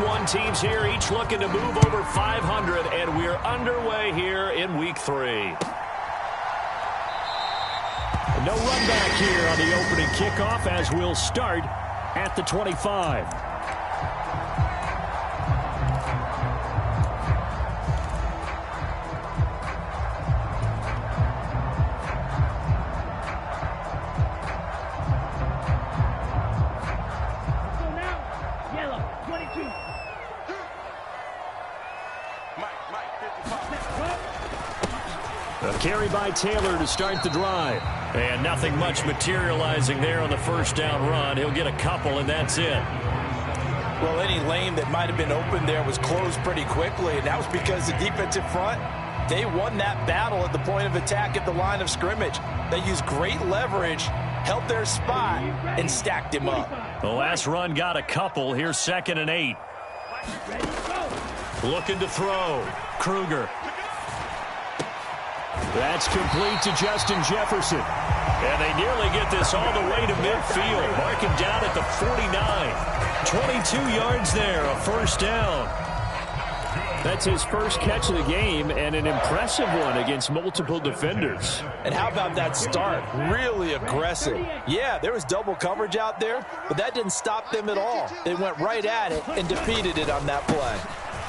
3-1 teams here, each looking to move over 500, and we're underway here in Week 3. No run back here on the opening kickoff as we'll start at the 25. A carry by Taylor to start the drive. And nothing much materializing there on the first down run. He'll get a couple, and that's it. Well, any lane that might have been open there was closed pretty quickly, and that was because the defensive front, they won that battle at the point of attack at the line of scrimmage. They used great leverage, held their spot, and stacked him up. The last run got a couple. Here's 2nd and 8. Looking to throw. Kruger. That's complete to Justin Jefferson. And they nearly get this all the way to midfield. Mark him down at the 49. 22 yards there, a first down. That's his first catch of the game, and an impressive one against multiple defenders. And how about that start? Really aggressive. Yeah, there was double coverage out there, but that didn't stop them at all. They went right at it and defeated it on that play.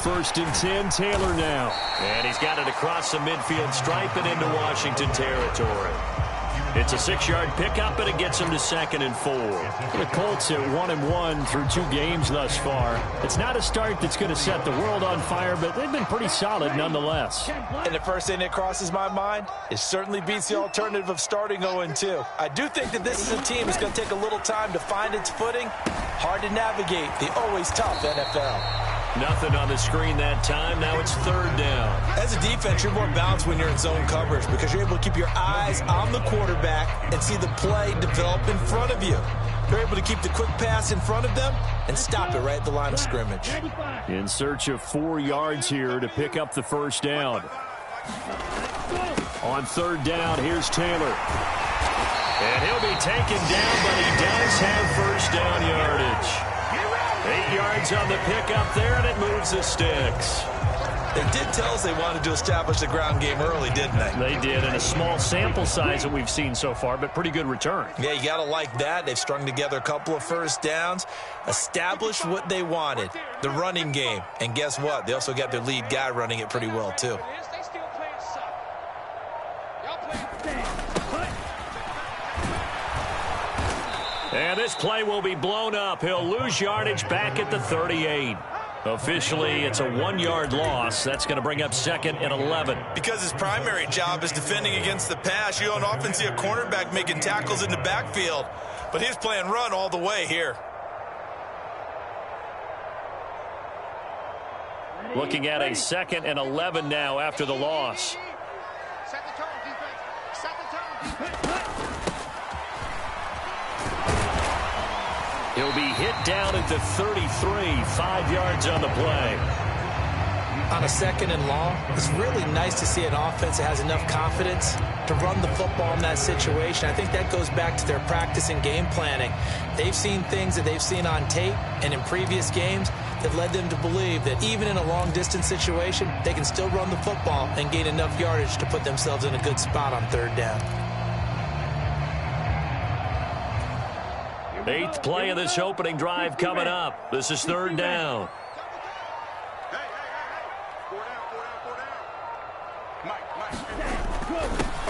1st and 10, Taylor now. And he's got it across the midfield stripe and into Washington territory. It's a 6-yard pickup, and it gets him to 2nd and 4. The Colts at 1-1 through 2 games thus far. It's not a start that's going to set the world on fire, but they've been pretty solid nonetheless. And the first thing that crosses my mind, it certainly beats the alternative of starting 0-2. I do think that this is a team that's going to take a little time to find its footing. Hard to navigate the always tough NFL. Nothing on the screen that time. Now it's 3rd down. As a defense, you're more balanced when you're in zone coverage because you're able to keep your eyes on the quarterback and see the play develop in front of you. You're able to keep the quick pass in front of them and stop it right at the line of scrimmage. In search of 4 yards here to pick up the first down. On 3rd down, here's Taylor. And he'll be taken down, but he does have first down yardage. 8 yards on the pickup there, and it moves the sticks. They did tell us they wanted to establish the ground game early, didn't they? They did, in a small sample size that we've seen so far, but pretty good return. Yeah, you got to like that. They've strung together a couple of first downs, established what they wanted, the running game. And guess what? They also got their lead guy running it pretty well, too. And this play will be blown up. He'll lose yardage back at the 38. Officially, it's a 1-yard loss. That's going to bring up 2nd and 11. Because his primary job is defending against the pass, you don't often see a cornerback making tackles in the backfield. But he's playing run all the way here. Looking at a 2nd and 11 now after the loss. Set the tone, defense. Set the tone, defense. He'll be hit down at the 33, 5 yards on the play. On a 2nd and long, it's really nice to see an offense that has enough confidence to run the football in that situation. I think that goes back to their practice and game planning. They've seen things that they've seen on tape and in previous games that led them to believe that even in a long-distance situation, they can still run the football and gain enough yardage to put themselves in a good spot on 3rd down. 8th play of this opening drive coming up. This is 3rd down.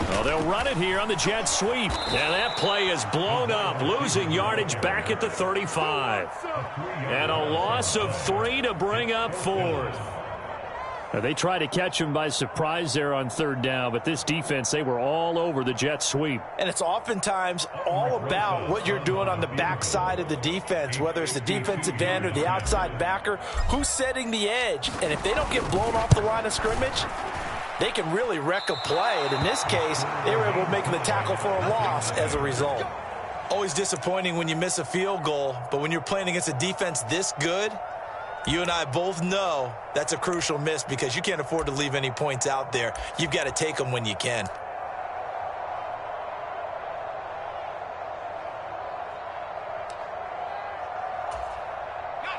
Well, they'll run it here on the jet sweep. And that play is blown up, losing yardage back at the 35. And a loss of 3 to bring up 4th. They tried to catch him by surprise there on 3rd down, but this defense, they were all over the jet sweep. And it's oftentimes all about what you're doing on the backside of the defense, whether it's the defensive end or the outside backer, who's setting the edge. And if they don't get blown off the line of scrimmage, they can really wreck a play. And in this case, they were able to make the tackle for a loss as a result. Always disappointing when you miss a field goal, but when you're playing against a defense this good, you and I both know that's a crucial miss because you can't afford to leave any points out there. You've got to take them when you can.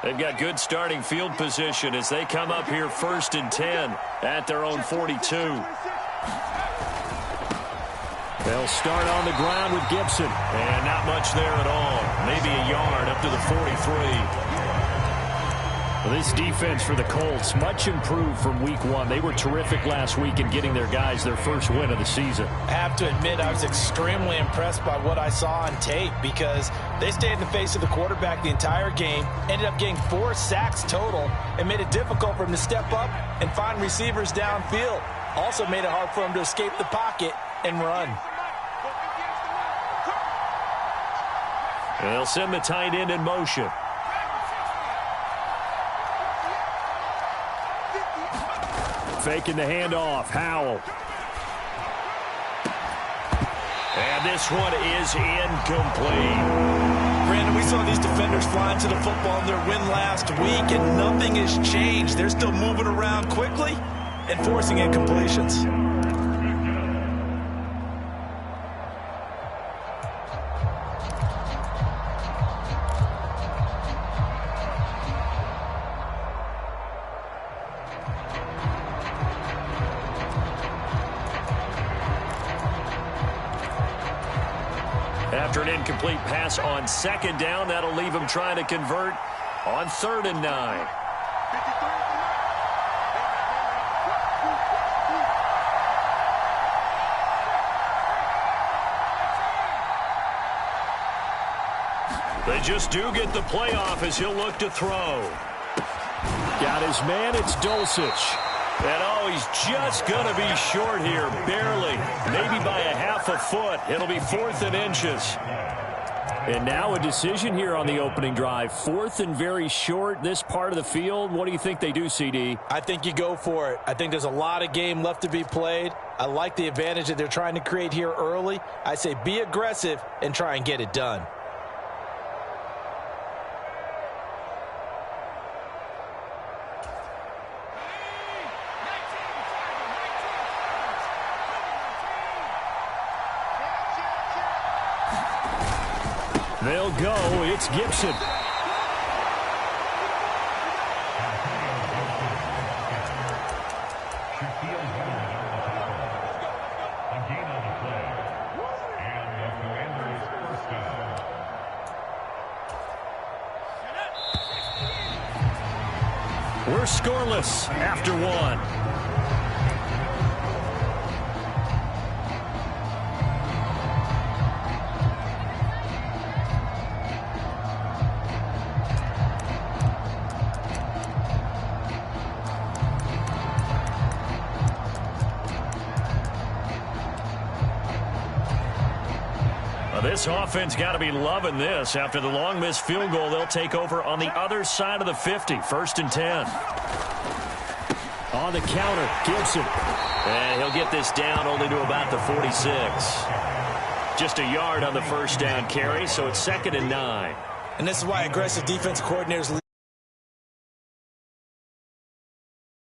They've got good starting field position as they come up here 1st and 10 at their own 42. They'll start on the ground with Gibson. And not much there at all. Maybe a yard up to the 43. Well, this defense for the Colts, much improved from week 1. They were terrific last week in getting their guys their first win of the season. I have to admit, I was extremely impressed by what I saw on tape because they stayed in the face of the quarterback the entire game, ended up getting 4 sacks total, and made it difficult for him to step up and find receivers downfield. Also made it hard for him to escape the pocket and run. And they'll send the tight end in motion. Faking the handoff. Howell. And this one is incomplete. Brandon, we saw these defenders flying to the football in their win last week, and nothing has changed. They're still moving around quickly and forcing incompletions. After an incomplete pass on 2nd down, that'll leave him trying to convert on 3rd and 9. They just do get the play off as he'll look to throw. Got his man, it's Dulcich. And oh, he's just going to be short here, barely. Maybe by a half a foot. It'll be 4th and inches. And now a decision here on the opening drive. 4th and very short, this part of the field. What do you think they do, CD? I think you go for it. I think there's a lot of game left to be played. I like the advantage that they're trying to create here early. I say be aggressive and try and get it done. They'll go. It's Gibson. We're scoreless after 1. This offense got to be loving this. After the long missed field goal, they'll take over on the other side of the 50. 1st and 10. On the counter, Gibson. And he'll get this down only to about the 46. Just a yard on the 1st down carry, so it's 2nd and 9. And this is why aggressive defense coordinators